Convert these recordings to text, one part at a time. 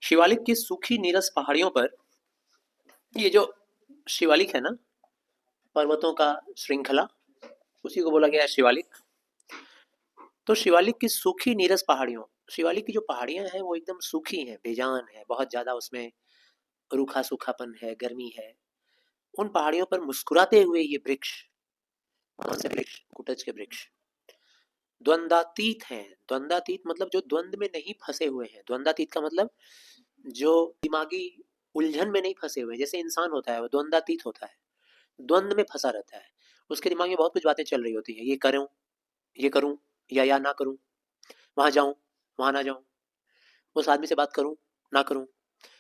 शिवालिक की सूखी नीरस पहाड़ियों पर, ये जो शिवालिक है ना, पर्वतों का श्रृंखला, उसी को बोला गया है शिवालिक। तो शिवालिक की सूखी नीरस पहाड़ियों, शिवालिक की जो पहाड़ियां हैं वो एकदम सूखी हैं, बेजान है, बहुत ज्यादा उसमें रूखा सूखापन है, गर्मी है। उन पहाड़ियों पर मुस्कुराते हुए ये वृक्ष, कौन से वृक्ष? कुटज के वृक्ष द्वंद्वातीत हैं। द्वंद्वातीत मतलब जो द्वंद्व में नहीं फंसे हुए हैं। द्वंद्वातीत का मतलब जो दिमागी उलझन में नहीं फंसे हुए। जैसे इंसान होता है वो द्वंद्वातीत होता है, द्वंद्व में फंसा रहता है, उसके दिमाग में बहुत कुछ बातें चल रही होती है, ये करूं, ये करूं या ना करूं, वहां जाऊं, वहां ना जाऊं, उस आदमी से बात करूं, ना करूं।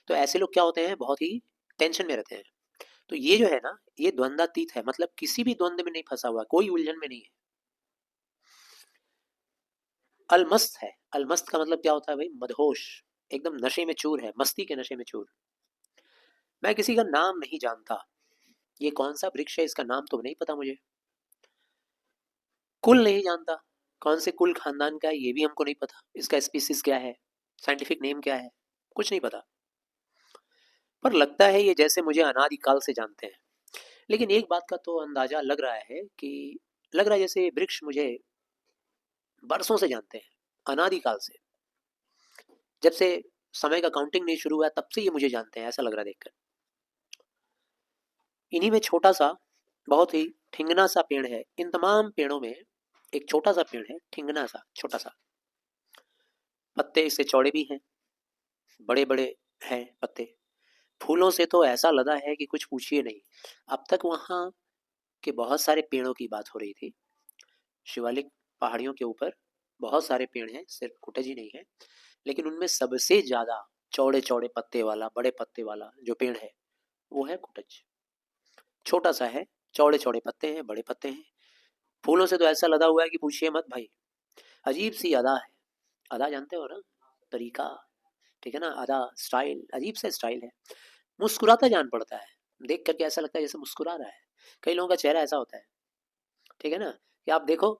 तो ऐसे लोग क्या होते हैं, बहुत ही टेंशन में रहते हैं। तो ये जो है ना, ये द्वंद्वातीत है, मतलब किसी भी द्वंद्व में नहीं फंसा हुआ, कोई उलझन में नहीं है। अलमस्त है। अलमस्त का मतलब क्या होता है भाई? मदहोश, एकदम नशे में चूर है, मस्ती के नशे में चूर। मैं किसी का नाम नहीं जानता, ये कौन सा वृक्ष है इसका नाम तो नहीं पता मुझे, कुल नहीं जानता, कौन से कुल खानदान का है ये भी हमको नहीं पता, इसका स्पीसीज क्या है, साइंटिफिक नेम क्या है, कुछ नहीं पता। पर लगता है ये जैसे मुझे अनादिकाल से जानते हैं। लेकिन एक बात का तो अंदाजा लग रहा है कि, लग रहा है जैसे वृक्ष मुझे बरसों से जानते हैं, अनादिकाल से, जब से समय का काउंटिंग नहीं शुरू हुआ तब से ये मुझे जानते हैं, ऐसा लग रहा है देखकर। इन्हीं में छोटा सा, बहुत ही ठिंगना सा पेड़ है। इन तमाम पेड़ों में एक छोटा सा पेड़ है, ठिंगना सा, छोटा सा। पत्ते इसके चौड़े भी हैं, बड़े बड़े हैं पत्ते। फूलों से तो ऐसा लदा है कि कुछ पूछिए नहीं। अब तक वहाँ के बहुत सारे पेड़ों की बात हो रही थी। शिवालिक पहाड़ियों के ऊपर बहुत सारे पेड़ हैं, सिर्फ कुटज ही नहीं है, लेकिन उनमें सबसे ज्यादा चौड़े चौड़े पत्ते वाला, बड़े पत्ते वाला जो पेड़ है वो है कुटज। छोटा सा है, चौड़े चौड़े पत्ते हैं, बड़े पत्ते हैं। फूलों से तो ऐसा लदा हुआ है कि पूछिए मत भाई। अजीब सी अदा है। अदा जानते हो ना, तरीका, ठीक है ना, अदा, स्टाइल, अजीब सा स्टाइल है। मुस्कुराता जान पड़ता है, देख करके ऐसा लगता है जैसे मुस्कुरा रहा है। कई लोगों का चेहरा ऐसा होता है, ठीक है ना, कि आप देखो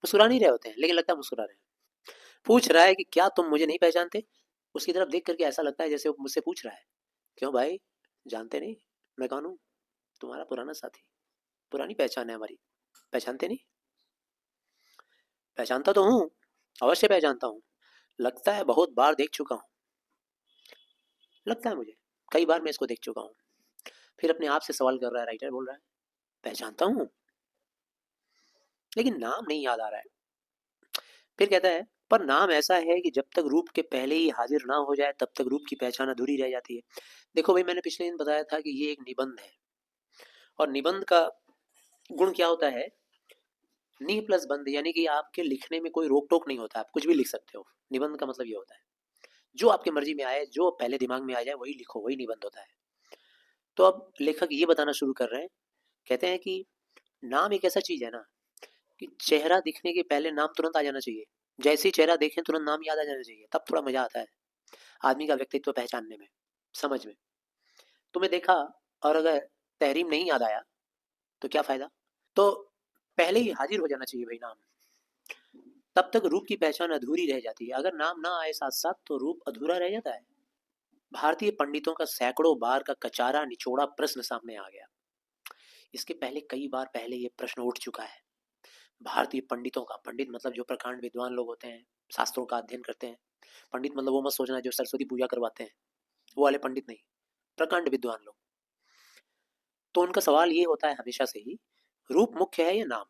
मुस्कुरा नहीं रहे होते हैं लेकिन लगता है मुस्कुरा रहे हैं। पूछ रहा है कि क्या तुम मुझे नहीं पहचानते, उसकी तरफ देख करके ऐसा लगता है जैसे वो मुझसे पूछ रहा है, क्यों भाई, जानते नहीं मैं कौन हूँ? तुम्हारा पुराना साथी, पुरानी पहचान है हमारी, पहचानते नहीं? पहचानता तो हूँ, अवश्य पहचानता हूँ, लगता है बहुत बार देख चुका हूँ, लगता है मुझे कई बार मैं इसको देख चुका हूँ। फिर अपने आप से सवाल कर रहा है, राइटर बोल रहा है पहचानता हूँ लेकिन नाम नहीं याद आ रहा है। फिर कहता है पर नाम ऐसा है कि जब तक रूप के पहले ही हाजिर ना हो जाए तब तक रूप की पहचान अधूरी रह जाती है। देखो भाई, मैंने पिछले दिन बताया था कि ये एक निबंध है, और निबंध का गुण क्या होता है? नी प्लस बंध, यानी कि आपके लिखने में कोई रोक टोक नहीं होता, आप कुछ भी लिख सकते हो। निबंध का मतलब ये होता है जो आपके मर्जी में आए, जो पहले दिमाग में आ जाए वही लिखो, वही निबंध होता है। तो अब लेखक ये बताना शुरू कर रहे हैं, कहते हैं कि नाम एक ऐसा चीज है ना कि चेहरा दिखने के पहले नाम तुरंत आ जाना चाहिए। जैसे ही चेहरा देखें तुरंत नाम याद आ जाना चाहिए, तब थोड़ा मजा आता है आदमी का व्यक्तित्व पहचानने में, समझ में। तुम्हें देखा और अगर तहरीम नहीं याद आया तो क्या फायदा? तो पहले ही हाजिर हो जाना चाहिए भाई नाम, तब तक रूप की पहचान अधूरी रह जाती है। अगर नाम ना आए साथ साथ तो रूप अधूरा रह जाता है। भारतीय पंडितों का सैकड़ों बार का कचारा निचोड़ा प्रश्न सामने आ गया। इसके पहले कई बार पहले ये प्रश्न उठ चुका है। भारतीय पंडितों का, पंडित मतलब जो प्रकांड विद्वान लोग होते हैं, शास्त्रों का अध्ययन करते हैं। पंडित मतलब वो मत सोचना जो सरस्वती पूजा करवाते हैं, वो वाले पंडित नहीं, प्रकांड विद्वान लोग। तो उनका सवाल ये होता है हमेशा से ही, रूप मुख्य है या नाम?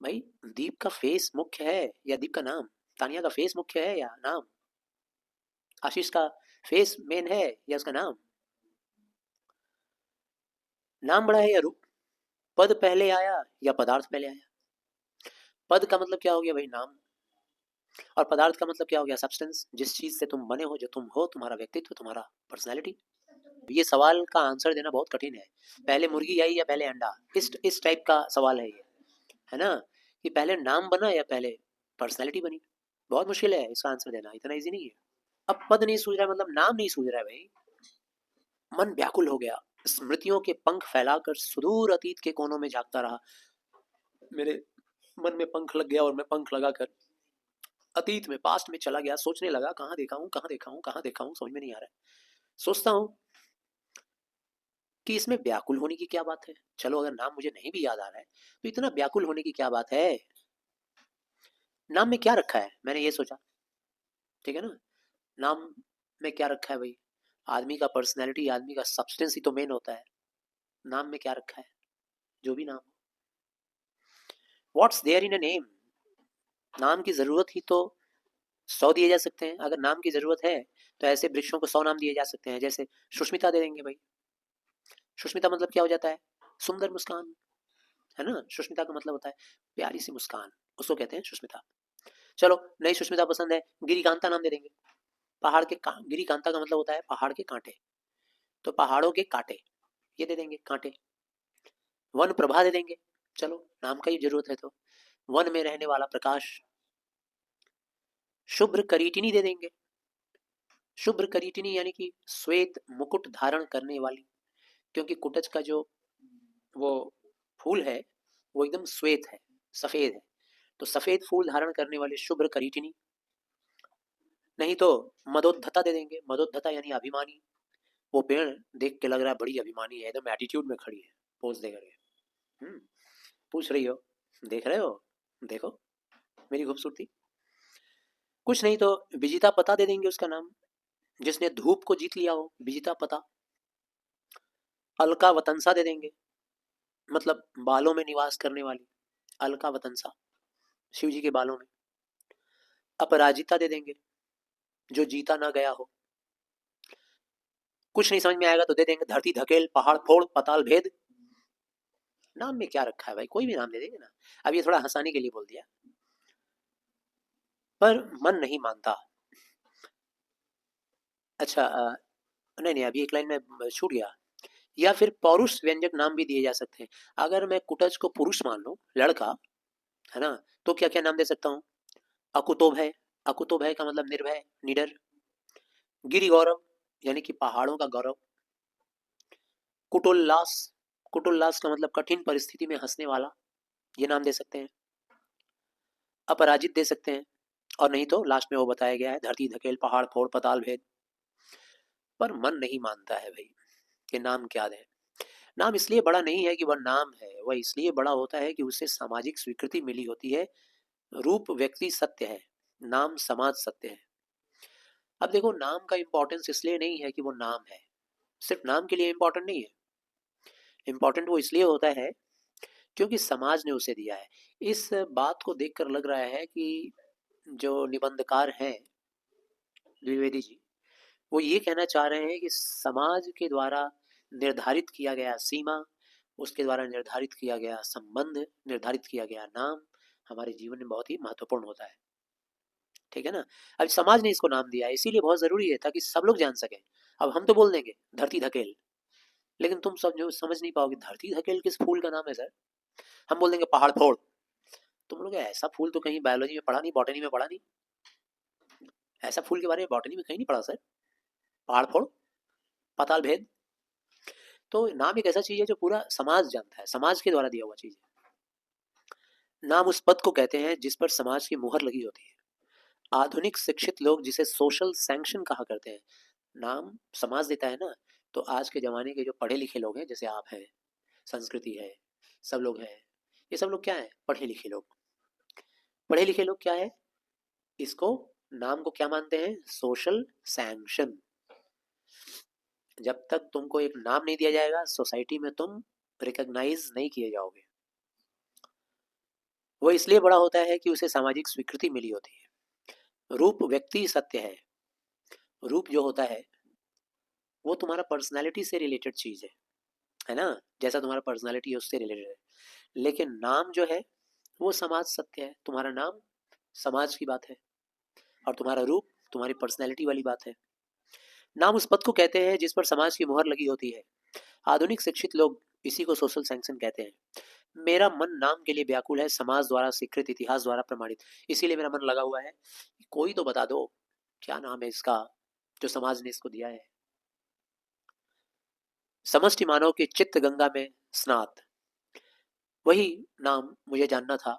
भाई, दीप का फेस मुख्य है या दीप का नाम? तानिया का फेस मुख्य है या नाम? आशीष का फेस मेन है या उसका नाम? नाम बड़ा है या रूप? पद पहले आया या पदार्थ पहले आया? पद का मतलब क्या हो गया भाई? नाम। और पदार्थ का मतलब क्या हो गया? सब्सटेंस, जिस चीज से तुम बने हो, जो तुम हो, तुम्हारा व्यक्तित्व, तुम्हारा पर्सनैलिटी। ये सवाल का आंसर देना बहुत कठिन है। पहले मुर्गी आई या पहले अंडा, इस टाइप का सवाल है ये, है ना, कि पहले नाम बना या पहले पर्सनैलिटी बनी। बहुत मुश्किल है इसका आंसर देना, इतना इजी नहीं है। अब पद नहीं सूझ रहा मतलब नाम नहीं सूझ रहा है भाई। मन व्याकुल हो गया, स्मृतियों के पंख फैलाकर सुदूर अतीत के कोनों में झांकता रहा। मेरे मन में पंख लग गया और मैं पंख लगाकर अतीत में, पास्ट में चला गया, सोचने लगा कहाँ देखा हूँ, कहाँ देखा हूँ, कहाँ देखा हूँ, समझ में नहीं आ रहा है। सोचता हूँ कि इसमें व्याकुल होने की क्या बात है। चलो अगर नाम मुझे नहीं भी याद आ रहा है तो इतना व्याकुल होने की क्या बात है, नाम में क्या रखा है, मैंने ये सोचा। ठीक है ना, नाम में क्या रखा है भाई, आदमी का पर्सनैलिटी, आदमी का सब्सटेंस ही तो मेन होता है। नाम में क्या रखा है, जो भी नाम हो, what's there in a name. नाम की जरूरत ही तो 100 दिए जा सकते हैं। अगर नाम की जरूरत है तो ऐसे वृक्षों को 100 नाम दिए जा सकते हैं। जैसे सुष्मिता दे देंगे भाई। सुष्मिता मतलब क्या हो जाता है, सुंदर मुस्कान, है ना। सुष्मिता का मतलब होता है प्यारी सी मुस्कान, उसको कहते हैं सुष्मिता। चलो नई सुष्मिता पसंद है, गिरिकांता नाम दे देंगे। पहाड़ के गिरिकांता का मतलब होता है पहाड़ के कांटे, तो पहाड़ों के कांटे ये दे देंगे, कांटे। वन प्रभा दे देंगे, चलो नाम का ही जरूरत है तो वन में रहने वाला प्रकाश। शुभ्र करीटिनी दे देंगे। शुभ्र करीटिनी यानी कि श्वेत मुकुट धारण करने वाली, क्योंकि कुटज का जो वो फूल है वो एकदम श्वेत है, सफेद है, तो सफेद फूल धारण करने वाली शुभ्र करीटिनी। नहीं तो मदोद्धता दे देंगे। मदोद्धता यानी अभिमानी, वो पेड़ देख के लग रहा है बड़ी अभिमानी है, एकदम एटीट्यूड में खड़ी है, पोज दे करके। पूछ रही हो, देख रहे हो, देखो मेरी खूबसूरती। कुछ नहीं तो विजिता पता दे देंगे उसका नाम, जिसने धूप को जीत लिया हो, विजिता पता। अलका वतंसा दे देंगे, मतलब बालों में निवास करने वाली, अलका वतंसा, शिव जी के बालों में। अपराजिता दे देंगे, जो जीता ना गया हो। कुछ नहीं समझ में आएगा तो दे देंगे धरती धकेल, पहाड़ फोड़, पताल भेद। नाम में क्या रखा है भाई, कोई भी नाम दे देंगे ना। अब ये थोड़ा हंसाने के लिए बोल दिया, पर मन नहीं मानता। अच्छा नहीं नहीं, अभी एक लाइन में छूट गया। या फिर पौरुष व्यंजक नाम भी दिए जा सकते हैं। अगर मैं कुटज को पुरुष मान लूं, लड़का, है ना, तो क्या क्या नाम दे सकता हूँ। अकुतो भय, अकुतो भय का मतलब निर्भय, निडर। गिरि गौरव यानी कि पहाड़ों का गौरव। कुटोल्लास, कुटोल्लास का मतलब कठिन परिस्थिति में हंसने वाला, ये नाम दे सकते हैं। अपराजित दे सकते हैं, और नहीं तो लास्ट में वो बताया गया है धरती धकेल, पहाड़ फोड़, पताल भेद। पर मन नहीं मानता है भाई कि नाम क्या दें। नाम इसलिए बड़ा नहीं है कि वह नाम है, वह इसलिए बड़ा होता है कि उसे सामाजिक स्वीकृति मिली होती है। रूप व्यक्ति सत्य है, नाम समाज सत्य है। अब देखो नाम का इंपॉर्टेंस इसलिए नहीं है कि वो नाम है, सिर्फ नाम के लिए इंपॉर्टेंट नहीं है। इंपॉर्टेंट वो इसलिए होता है क्योंकि समाज ने उसे दिया है। इस बात को देखकर लग रहा है कि जो निबंधकार हैं द्विवेदी जी, वो ये कहना चाह रहे हैं कि समाज के द्वारा निर्धारित किया गया सीमा, उसके द्वारा निर्धारित किया गया संबंध, निर्धारित किया गया नाम हमारे जीवन में बहुत ही महत्वपूर्ण होता है। ठीक है ना। अब समाज ने इसको नाम दिया है, इसीलिए बहुत जरूरी है ताकि सब लोग जान सकें। अब हम तो बोल देंगे धरती धकेल, लेकिन तुम सब जो समझ नहीं पाओगे धरती धकेल किस फूल का नाम है सर। हम बोल देंगे पहाड़ फोड़, तुम लोग ऐसा फूल तो कहीं बायोलॉजी में पढ़ा नहीं, बॉटनी में पढ़ा नहीं, ऐसा फूल के बारे में बॉटनी में कहीं नहीं पढ़ा सर। पहाड़ फोड़, पाताल भेद। तो नाम एक ऐसा चीज है जो पूरा समाज जानता है, समाज के द्वारा दिया हुआ चीज है। नाम उस पद को कहते हैं जिस पर समाज की मुहर लगी होती है। आधुनिक शिक्षित लोग जिसे सोशल सैंक्शन कहा करते हैं, नाम समाज देता है ना। तो आज के जमाने के जो पढ़े लिखे लोग हैं, जैसे आप हैं, संस्कृति है, सब लोग हैं, ये सब लोग क्या है, पढ़े लिखे लोग। पढ़े लिखे लोग क्या है, इसको नाम को क्या मानते हैं, सोशल सैंक्शन। जब तक तुमको एक नाम नहीं दिया जाएगा सोसाइटी में, तुम रिकॉग्नाइज नहीं किए जाओगे। वो इसलिए बड़ा होता है कि उसे सामाजिक स्वीकृति मिली होती है। रूप व्यक्ति सत्य है। रूप जो होता है वो तुम्हारा पर्सनालिटी से रिलेटेड चीज है ना, जैसा तुम्हारा पर्सनालिटी है उससे रिलेटेड है। लेकिन नाम जो है वो समाज सत्य है, तुम्हारा नाम समाज की बात है, और तुम्हारा रूप तुम्हारी पर्सनैलिटी वाली बात है। नाम उस पद को कहते हैं जिस पर समाज की मुहर लगी होती है। आधुनिक शिक्षित लोग इसी को सोशल सैंक्शन कहते हैं। मेरा मन नाम के लिए व्याकुल है, समाज द्वारा स्वीकृत, इतिहास द्वारा प्रमाणित। इसीलिए मेरा मन लगा हुआ है, कोई तो बता दो क्या नाम है इसका जो समाज ने इसको दिया है। समष्टि मानव के चित्त गंगा में स्नात, वही नाम मुझे जानना था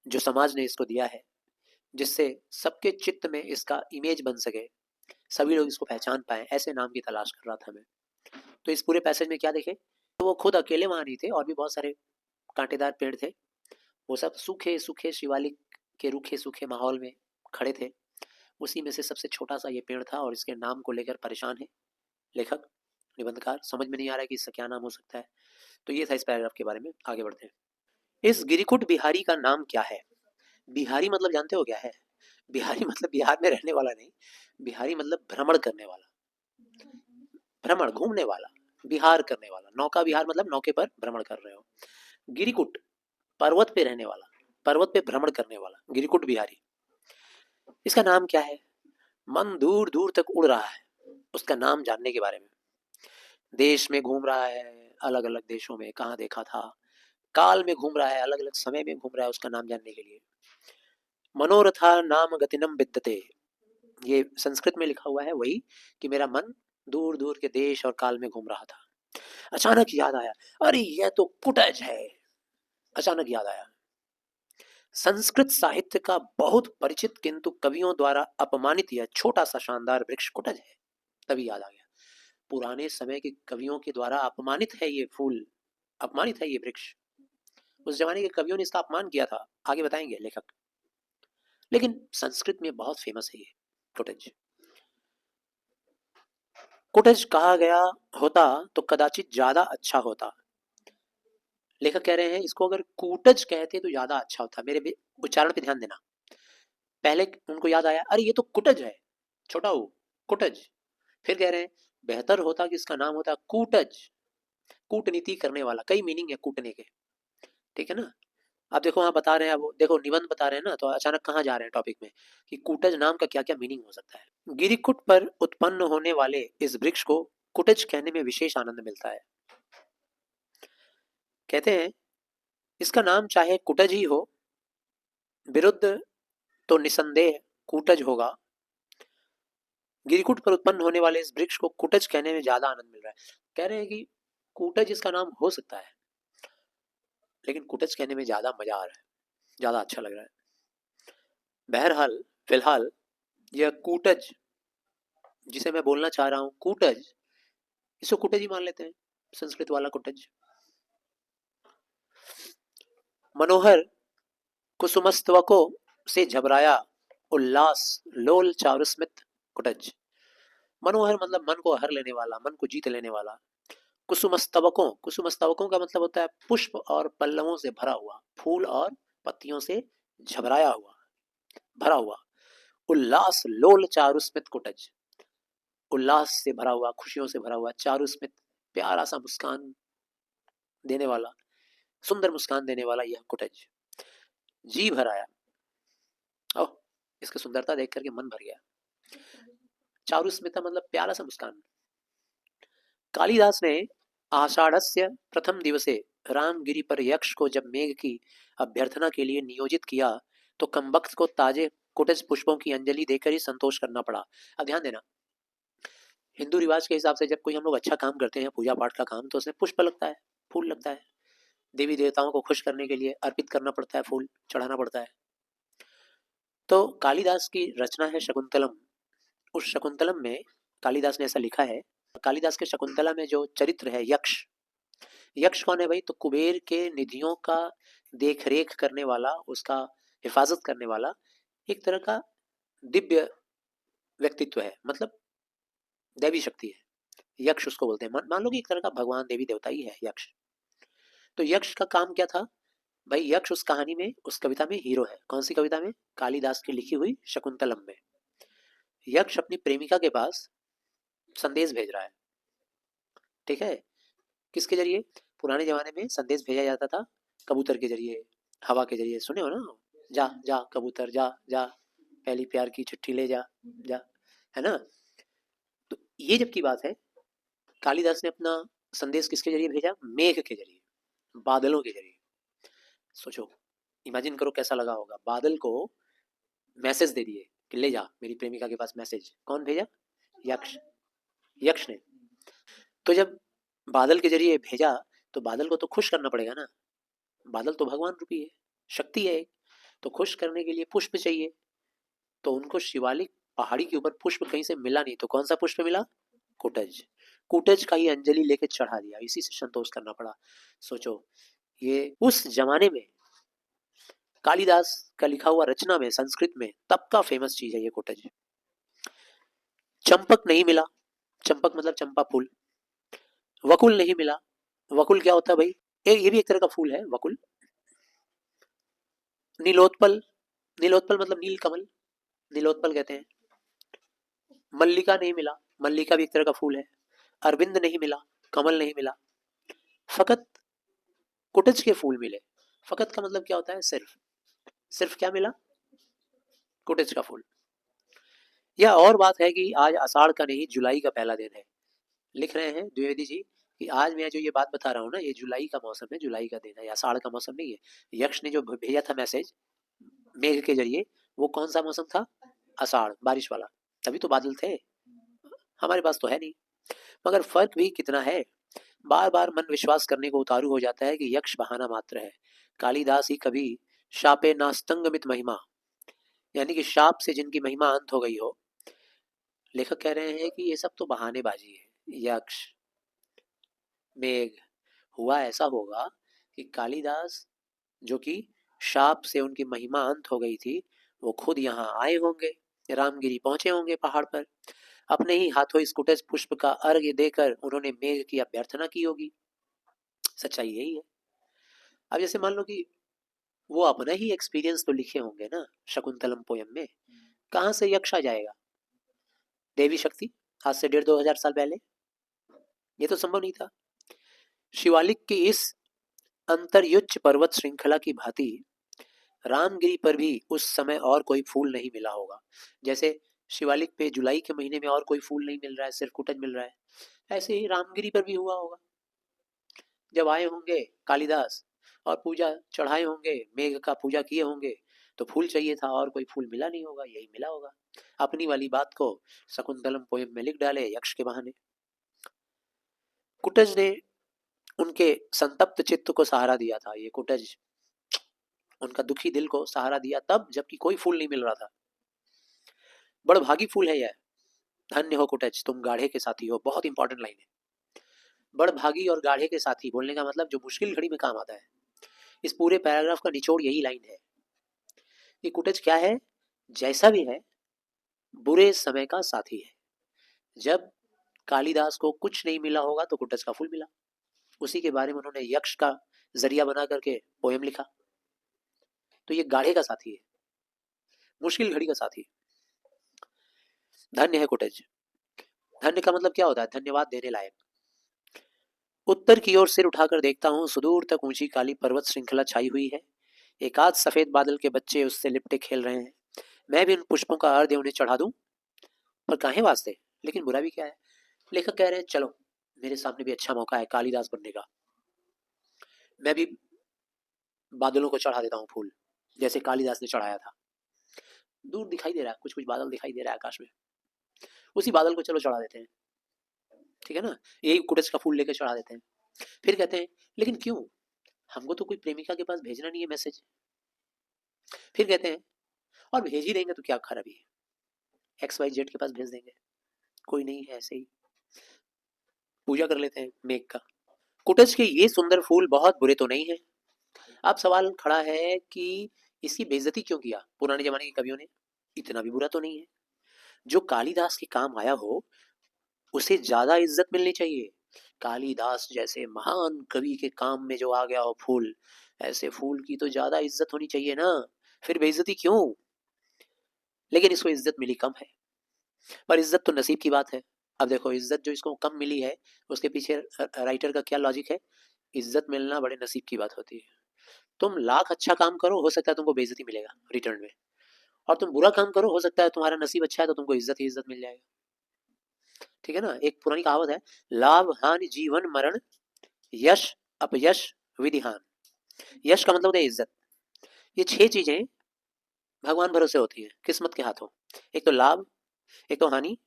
जो समाज ने इसको दिया है। जिससे सबके चित्त में इसका इमेज बन सके, सभी लोग इसको पहचान पाए, ऐसे नाम की तलाश कर रहा था मैं। तो इस पूरे पैसेज में क्या देखे, तो वो खुद अकेले वहां नहीं थे, और भी बहुत सारे कांटेदार पेड़ थे। वो सब सूखे सूखे शिवालिक के रूखे सूखे माहौल में खड़े थे। उसी में से सबसे छोटा सा ये पेड़ था, और इसके नाम को लेकर परेशान है लेखक, निबंधकार। समझ में नहीं आ रहा है कि इसका क्या नाम हो सकता है। तो ये था इस पैराग्राफ के बारे में। आगे बढ़ते हैं। इस गिरिकुट बिहारी का नाम क्या है? बिहारी मतलब जानते हो क्या है? बिहारी मतलब बिहार में रहने वाला नहीं, बिहारी मतलब भ्रमण करने वाला, भ्रमण घूमने वाला, विहार करने वाला। नौका विहार मतलब नौके पर भ्रमण कर रहे हो। गिरिकुट पर्वत पे रहने वाला, पर्वत पे भ्रमण करने वाला, गिरिकुट बिहारी। इसका नाम क्या है? मन दूर दूर तक उड़ रहा है उसका नाम जानने के बारे में। देश में घूम रहा है, अलग अलग देशों में, कहाँ देखा था, काल में घूम रहा है, अलग अलग समय में घूम रहा है उसका नाम जानने के लिए। मनोरथा नाम गतिनम विद्यते, ये संस्कृत में लिखा हुआ है वही, कि मेरा मन दूर दूर के देश और काल में घूम रहा था। अचानक याद आया, अरे यह तो कुटज है। अचानक याद आया, संस्कृत साहित्य का बहुत परिचित किंतु कवियों द्वारा अपमानित यह छोटा सा शानदार वृक्ष कुटज है। तभी याद आ गया, पुराने समय के कवियों के द्वारा अपमानित है ये फूल, अपमानित है ये वृक्ष। उस जमाने के कवियों ने इसका अपमान किया था, आगे बताएंगे लेखक। लेकिन संस्कृत में बहुत फेमस है ये कुटज। कुटज कहा गया होता तो कदाचित ज्यादा अच्छा होता। लेखक कह रहे हैं इसको अगर कूटज कहते तो ज्यादा अच्छा होता। मेरे उच्चारण पे ध्यान देना। पहले उनको याद आया, अरे ये तो कुटज है, छोटा ऊ, कुटज। फिर कह रहे हैं बेहतर होता कि इसका नाम होता कूटज, कूटनीति करने वाला। कई मीनिंग है कूटने के, ठीक है ना। आप देखो वहां बता रहे हैं, अब देखो निबंध बता रहे हैं ना, तो अचानक कहाँ जा रहे हैं टॉपिक में, कि कूटज नाम का क्या क्या मीनिंग हो सकता है। गिरिकुट पर उत्पन्न होने वाले इस वृक्ष को कुटज कहने में विशेष आनंद मिलता है। कहते हैं इसका नाम चाहे कुटज ही हो, विरुद्ध तो निसंदेह कूटज होगा। गिरिकुट पर उत्पन्न होने वाले इस वृक्ष को कुटज कहने में ज्यादा आनंद मिल रहा है। कह रहे हैं कि कूटज इसका नाम हो सकता है, लेकिन कुटज कहने में ज्यादा मजा आ रहा है, ज्यादा अच्छा लग रहा है। बहरहाल फिलहाल यह कूटज जिसे मैं बोलना चाह रहा हूं, कूटज, इसको कुटज ही मान लेते हैं, संस्कृत वाला कुटज। मनोहर कुसुमस्तवकों से झबराया उल्लास लोल चारुस्मित कुटज। मनोहर मतलब मन को हर लेने वाला, मन को जीत लेने वाला। कुसुमस्तवकों, कुसुमस्तवकों का मतलब होता है पुष्प और पल्लवों से भरा हुआ, फूल और पत्तियों से झबराया हुआ, भरा हुआ। उल्लास लोल चारुस्मित कुटज, उल्लास से भरा हुआ, खुशियों से भरा हुआ, चारुस्मित प्यारा सा मुस्कान देने वाला, सुंदर मुस्कान देने वाला यह कुटज। जी भर आया, ओह इसकी सुंदरता देख करके मन भर गया। चारुस्मिता मतलब प्यारा सा मुस्कान। कालिदास ने आषाढ़स्य प्रथम दिवसे रामगिरी पर यक्ष को जब मेघ की अभ्यर्थना के लिए नियोजित किया, तो कमबख्त को ताजे कुटज पुष्पों की अंजलि देकर ही संतोष करना पड़ा। अब ध्यान देना, हिंदू रिवाज के हिसाब से जब कोई हम लोग अच्छा काम करते हैं, पूजा पाठ का काम, तो उसमें पुष्प लगता है, फूल लगता है। देवी देवताओं को खुश करने के लिए अर्पित करना पड़ता है, फूल चढ़ाना पड़ता है। तो कालिदास की रचना है शकुंतलम। उस शकुंतलम में कालिदास ने ऐसा लिखा है, कालिदास के शकुंतला में जो चरित्र है यक्ष, यक्ष कौन है भाई? तो कुबेर के निधियों का देख रेख करने वाला, उसका हिफाजत करने वाला एक तरह का दिव्य व्यक्तित्व है, मतलब दैवी शक्ति है। यक्ष उसको बोलते हैं, मान लो कि एक तरह का भगवान देवी देवता ही है यक्ष। तो यक्ष का काम क्या था भाई? यक्ष उस कहानी में, उस कविता में हीरो है। कौन सी कविता में? कालिदास की लिखी हुई शकुंतलम में। यक्ष अपनी प्रेमिका के पास संदेश भेज रहा है, ठीक है। किसके जरिए? पुराने जमाने में संदेश भेजा जाता था कबूतर के जरिए, हवा के जरिए, सुने हो ना, जा जा कबूतर जा जा, पहली प्यार की चिट्ठी ले जा जा, है ना। तो ये जब की बात है, कालिदास ने अपना संदेश किसके जरिए भेजा? मेघ के जरिए, बादलों के जरिए। सोचो, इमेजिन करो कैसा लगा होगा। बादल को मैसेज दे दिए कि ले जा मेरी प्रेमिका के पास मैसेज। कौन भेजा? यक्ष, यक्ष ने। तो जब बादल के जरिए भेजा, तो बादल को तो खुश करना पड़ेगा ना। बादल तो भगवान रूपी है, शक्ति है एक, तो खुश करने के लिए पुष्प चाहिए। तो उनको शिवालिक पहाड़ी के ऊपर पुष्प कहीं से मिला नहीं, तो कौन सा पुष्प मिला? कुटज। कुटज का ही अंजलि लेके चढ़ा दिया, इसी से संतोष करना पड़ा। सोचो, ये उस जमाने में कालिदास का लिखा हुआ रचना में, संस्कृत में तब का फेमस चीज है ये कुटज। चंपक नहीं मिला, चंपक मतलब चंपा फूल। वकुल नहीं मिला, वकुल क्या होता है भाई? ये भी एक तरह का फूल है वकुल। नीलोत्पल, नीलोत्पल मतलब नील कमल, नीलोत्पल कहते हैं। मल्लिका नहीं मिला, मल्लिका भी एक तरह का फूल है। अरविंद नहीं मिला, कमल नहीं मिला। फकत कुटज के फूल मिले। फकत का मतलब क्या होता है? सिर्फ। सिर्फ क्या मिला? कुटज का फूल। यह और बात है कि आज आषाढ़ का नहीं, जुलाई का पहला दिन है। लिख रहे हैं द्विवेदी जी कि आज मैं जो ये बात बता रहा हूँ ना, ये जुलाई का मौसम है, जुलाई का दिन है, आषाढ़ का मौसम नहीं है। यक्ष ने जो भेजा था मैसेज मेघ के जरिए, वो कौन सा मौसम था? आषाढ़, बारिश वाला। तभी तो बादल थे, हमारे पास तो है नहीं। मगर फर्क भी कितना है। बार बार मन विश्वास करने को उतारू हो जाता है कि यक्ष बहाना मात्र है। कालिदास ही कभी शापे नास्तंगमित महिमा, यानी कि शाप से जिनकी महिमा अंत हो गई हो, लेखक कह रहे हैं कि ये सब तो बहानेबाजी है। यक्ष, मेघ, हुआ ऐसा होगा कि कालिदास, जो कि शाप से उनकी महिमा अंत हो गई थी, वो खुद यहाँ आए होंगे, रामगिरी पहुंचे होंगे पहाड़ पर। अपने ही हाथों इस कुटज पुष्प का अर्घ्य देकर उन्होंने मेघ की अभ्यर्थना की होगी। सच्चाई यही है। अब जैसे मान लो कि वो अपना ही एक्सपीरियंस तो लिखे होंगे ना शकुंतलम पोयम में। कहाँ से यक्ष आ जाएगा? देवी शक्ति, आज से 1500-2000 साल पहले ये तो संभव नहीं था। शिवालिक की इस अंतर्युच्च पर्वत श्रृंखला की भांति रामगिरी पर भी उस समय और कोई फूल नहीं मिला होगा। जैसे शिवालिक पे जुलाई के महीने में और कोई फूल नहीं मिल रहा है, सिर्फ कुटज मिल रहा है, ऐसे ही रामगिरी पर भी हुआ होगा। जब आए होंगे कालिदास और पूजा चढ़ाए होंगे, मेघ का पूजा किए होंगे, तो फूल चाहिए था और कोई फूल मिला नहीं होगा, यही मिला होगा। अपनी वाली बात को शकुंतलम पोयम में लिख डाले यक्ष के बहाने। कुटज ने उनके संतप्त चित्त को सहारा दिया था। ये कुटज उनका दुखी दिल को सहारा दिया तब, जबकि कोई फूल नहीं मिल रहा था। बड़भागी फूल है यह। धन्य हो कुटज, तुम गाढ़े के साथी हो। बहुत इंपॉर्टेंट लाइन है। बड़भागी और गाढ़े के साथी बोलने का मतलब जो मुश्किल घड़ी में काम आता है। इस पूरे पैराग्राफ का निचोड़ यही लाइन है कि कुटज क्या है? जैसा भी है, बुरे समय का साथी है। जब कालिदास को कुछ नहीं मिला होगा तो कुटज का फूल मिला। उसी के बारे में उन्होंने यक्ष का जरिया बना करके पोयम लिखा। तो ये गाढ़े का साथी है, मुश्किल घड़ी का साथी। धन्य है कुटज। धन्य का मतलब क्या होता है? धन्यवाद देने लायक। उत्तर की ओर सिर उठाकर देखता हूँ, सुदूर तक ऊंची काली पर्वत श्रृंखला छाई हुई है। एक आध सफेद बादल के बच्चे उससे लिपटे खेल रहे हैं। मैं भी उन पुष्पों का अर्घ्य उन्हें चढ़ा दूं, पर काहे वास्ते? लेकिन बुरा भी क्या है? लेखक कह रहे हैं चलो, मेरे सामने भी अच्छा मौका है कालिदास बनने का। मैं भी बादलों को चढ़ा देता हूँ फूल, जैसे कालिदास ने चढ़ाया था। दूर दिखाई दे रहा है, कुछ कुछ बादल दिखाई दे रहा है आकाश में, उसी बादल को चलो चढ़ा देते हैं। ठीक है ना? यही कुटज का फूल लेकर चढ़ा देते हैं। फिर कहते हैं लेकिन क्यों? हमको तो कोई प्रेमिका के पास भेजना नहीं है मैसेज। फिर कहते हैं और भेज ही देंगे तो क्या खराबी है, XYZ के पास भेज देंगे, कोई नहीं है, ऐसे ही पूजा कर लेते हैं मेघ का। कुटज के ये सुंदर फूल बहुत बुरे तो नहीं है। अब सवाल खड़ा है कि इसकी बेइज्जती क्यों किया पुराने जमाने के कवियों ने? इतना भी बुरा तो नहीं है। जो कालिदास के काम आया हो उसे ज्यादा इज्जत मिलनी चाहिए। कालिदास जैसे महान कवि के काम में जो आ गया हो फूल, ऐसे फूल की तो ज्यादा इज्जत होनी चाहिए ना। फिर बेइज्जती क्यों? लेकिन इसको इज्जत मिली कम है। पर इज्जत तो नसीब की बात है। अब देखो, इज्जत जो इसको कम मिली है, उसके पीछे राइटर का क्या लॉजिक है? इज्जत मिलना बड़े नसीब की बात होती है। तुम लाख अच्छा काम करो, हो सकता है तुमको बेइज्जती मिलेगा रिटर्न में। और तुम बुरा काम करो, हो सकता है तुम्हारा नसीब अच्छा है तो तुमको इज्जत ही इज्जत मिल जाएगा। ठीक है ना? एक पुरानी कहावत है, लाभ हानि जीवन मरण, यश अपयश विधिहान। यश का मतलब होता है इज्जत। ये 6 चीजें भगवान भरोसे होती है, किस्मत के हाथों। एक तो लाभ, एक तो हानि,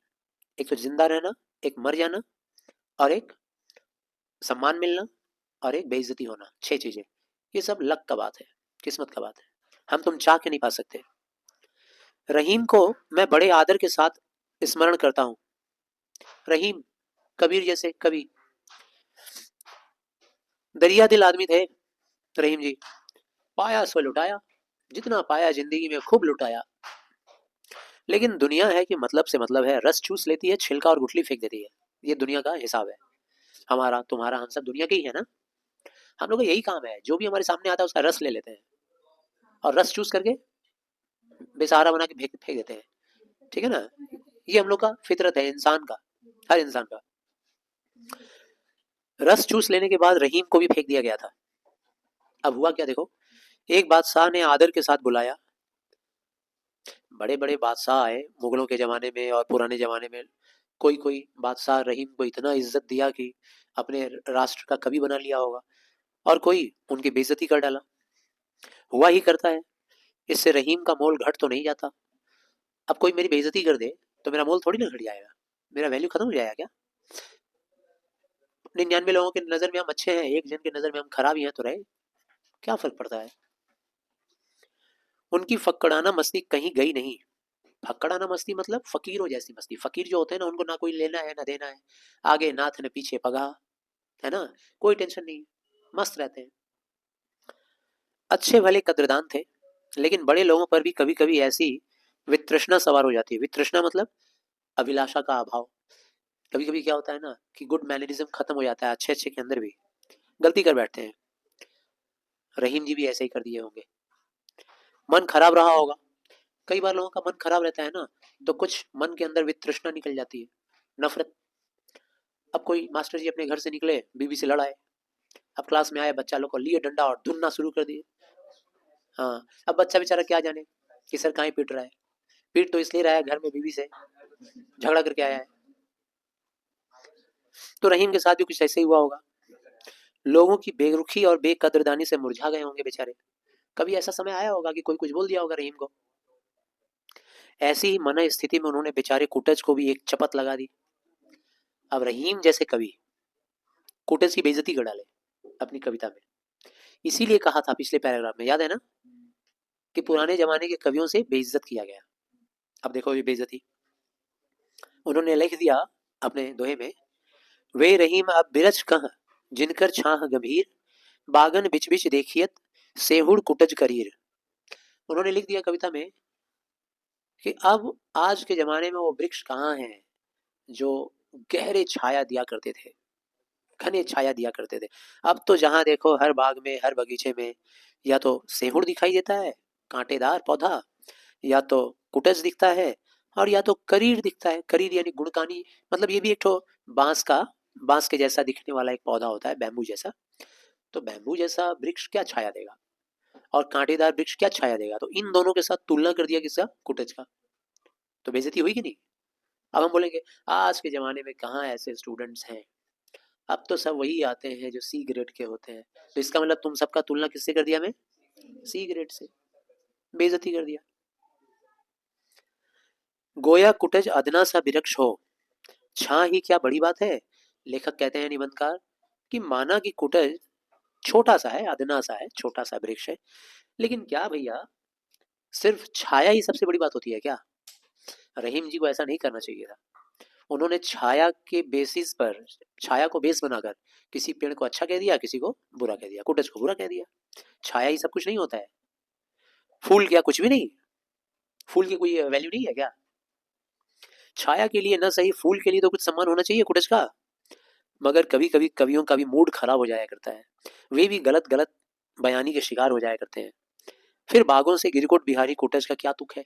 एक तो जिंदा रहना, एक मर जाना, और एक सम्मान मिलना, और एक बेइज्जती होना। 6 चीजें। ये सब लक का बात है, किस्मत का बात है। हम तुम चाह के नहीं पा सकते। रहीम को मैं बड़े आदर के साथ स्मरण करता हूँ। रहीम कबीर जैसे कवि, दरिया दिल आदमी थे रहीम जी। पाया सो लुटाया, जितना पाया जिंदगी में खूब लुटाया। लेकिन दुनिया है कि मतलब से मतलब है, रस चूस लेती है, छिलका और गुठली फेंक देती है। ये दुनिया का हिसाब है। हमारा तुम्हारा हम सब दुनिया के ही है ना। हम लोग का यही काम है, जो भी हमारे सामने आता है उसका रस ले लेते हैं और रस चूस करके बेसहारा बना के फेंक फेंक देते हैं। ठीक है ना। ये हम लोग का फितरत है, इंसान का, हर इंसान का। रस चूस लेने के बाद रहीम को भी फेंक दिया गया था। अब हुआ क्या देखो, एक बादशाह ने आदर के साथ बुलाया। बड़े बड़े बादशाह आए मुगलों के जमाने में और पुराने जमाने में। कोई कोई बादशाह रहीम को इतना इज्जत दिया कि अपने राष्ट्र का कवि बना लिया होगा, और कोई उनकी बेइज्जती कर डाला। हुआ ही करता है, इससे रहीम का मोल घट तो नहीं जाता। अब कोई मेरी बेइज्जती कर दे तो मेरा मोल थोड़ी ना घट जाएगा, मेरा वैल्यू खत्म हो जाएगा क्या। 99 लोगों की नजर में हम अच्छे हैं, एक जन की नजर में हम खराब ही हैं तो रहे, क्या फर्क पड़ता है। उनकी फक्कड़ाना मस्ती कहीं गई नहीं। फक्कड़ाना मस्ती मतलब फकीरों जैसी मस्ती। फकीर जो होते हैं ना, उनको ना कोई लेना है ना देना है, आगे नाथ न पीछे पगा, है ना, कोई टेंशन नहीं, मस्त रहते हैं। अच्छे भले कद्रदान थे, लेकिन बड़े लोगों पर भी कभी कभी ऐसी वितृष्णा सवार हो जाती है। वितृष्णा मतलब अभिलाषा का अभाव। कभी कभी क्या होता है ना कि गुड मैनरिज्म खत्म हो जाता है, अच्छे अच्छे के अंदर भी गलती कर बैठते हैं। रहीम जी भी ऐसे ही कर दिए होंगे। मन खराब रहा होगा, कई बार लोगों का मन खराब रहता है ना, तो कुछ मन के अंदर वितृष्णा निकल जाती है, नफरत। अब कोई मास्टर जी अपने घर से निकले, बीवी से लड़ाए, अब क्लास में आए, बच्चा लोग को लिए डंडा और धुनना शुरू कर दिए। हाँ, अब बच्चा बेचारा क्या जाने कि सर कहाँ ही पीट रहा है। पीट तो इसलिए रहा है, घर में बीवी से झगड़ा करके आया है। तो रहीम के साथ भी कुछ ऐसे ही हुआ होगा। लोगों की बेरुखी और बेकदरदानी से मुरझा गए होंगे बेचारे। कभी ऐसा समय आया होगा कि कोई कुछ बोल दिया होगा रहीम को। ऐसी ही मन स्थिति में उन्होंने बेचारे कुटज को भी एक चपत लगा दी। अब रहीम जैसे कवि कुटज की बेइज्जती कर डाले अपनी कविता में। इसीलिए कहा था पिछले पैराग्राफ में, याद है ना, कि पुराने जमाने के कवियों से बेइज्जत किया गया। अब देखो ये बेइज्जती उन्होंने लिख दिया अपने दोहे में। वे रहीम अब बिरछ कह, जिनकर छाह गंभीर, बागन बिच बिच देखियत, सेहुड़ कुटज करीर। उन्होंने लिख दिया कविता में कि अब आज के जमाने में वो वृक्ष कहाँ हैं जो गहरे छाया दिया करते थे, घने छाया दिया करते थे। अब तो जहां देखो हर बाग में, हर बगीचे में या तो सेहुड़ दिखाई देता है, कांटेदार पौधा, या तो कुटज दिखता है, और या तो करीर दिखता है। करीर यानी गुड़कानी, मतलब ये भी एक ठो बांस का, बांस के जैसा दिखने वाला एक पौधा होता है, बैम्बू जैसा। तो बैम्बू जैसा वृक्ष क्या छाया देगा, और कांटेदार वृक्ष क्या छाया देगा। तो इन दोनों के साथ तुलना कर दिया किसका, कुटज का। तो बेइज्जती हुई कि नहीं। अब हम बोलेंगे आज के जमाने में कहाँ ऐसे स्टूडेंट्स हैं, अब तो सब वही आते हैं जो सी ग्रेड के होते हैं। तो इसका मतलब तुम सबका तुलना किससे कर दिया मैं, सी ग्रेड से, बेइज्जती कर दिया। गोया कुटज अदना सा वृक्ष हो, छा ही क्या बड़ी बात है। लेखक कहते हैं निबंधकार कि माना कि कुटज छोटा सा है, अदना सा है, छोटा सा वृक्ष है, लेकिन क्या भैया सिर्फ छाया ही सबसे बड़ी बात होती है क्या। रहीम जी को ऐसा नहीं करना चाहिए था। उन्होंने छाया के बेसिस पर, छाया को बेस बनाकर किसी पेड़ को अच्छा कह दिया, किसी को बुरा कह दिया, कुटज को बुरा कह दिया। छाया ही सब कुछ नहीं होता है। फूल क्या कुछ भी नहीं, फूल की कोई वैल्यू नहीं है क्या। छाया के लिए ना सही, फूल के लिए तो कुछ सम्मान होना चाहिए कुटज का। मगर कभी कभी कवियों का भी मूड खराब हो जाया करता है, वे भी गलत गलत बयानी के शिकार हो जाया करते हैं। फिर बागों से गिरकोट बिहारी कुटज का क्या तुक है।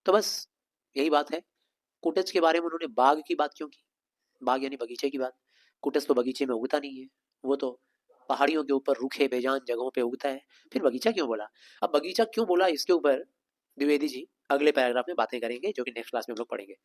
तो बस यही बात है। कुटज के बारे में उन्होंने बाग की बात क्यों की, बाग यानी बगीचे की बात। कुटज तो बगीचे में उगता नहीं है, वो तो पहाड़ियों के ऊपर रूखे बेजान जगहों पे उगता है। फिर बगीचा क्यों बोला। अब बगीचा क्यों बोला इसके ऊपर द्विवेदी जी अगले पैराग्राफ में बातें करेंगे, जो कि नेक्स्ट क्लास में हम लोग पढ़ेंगे।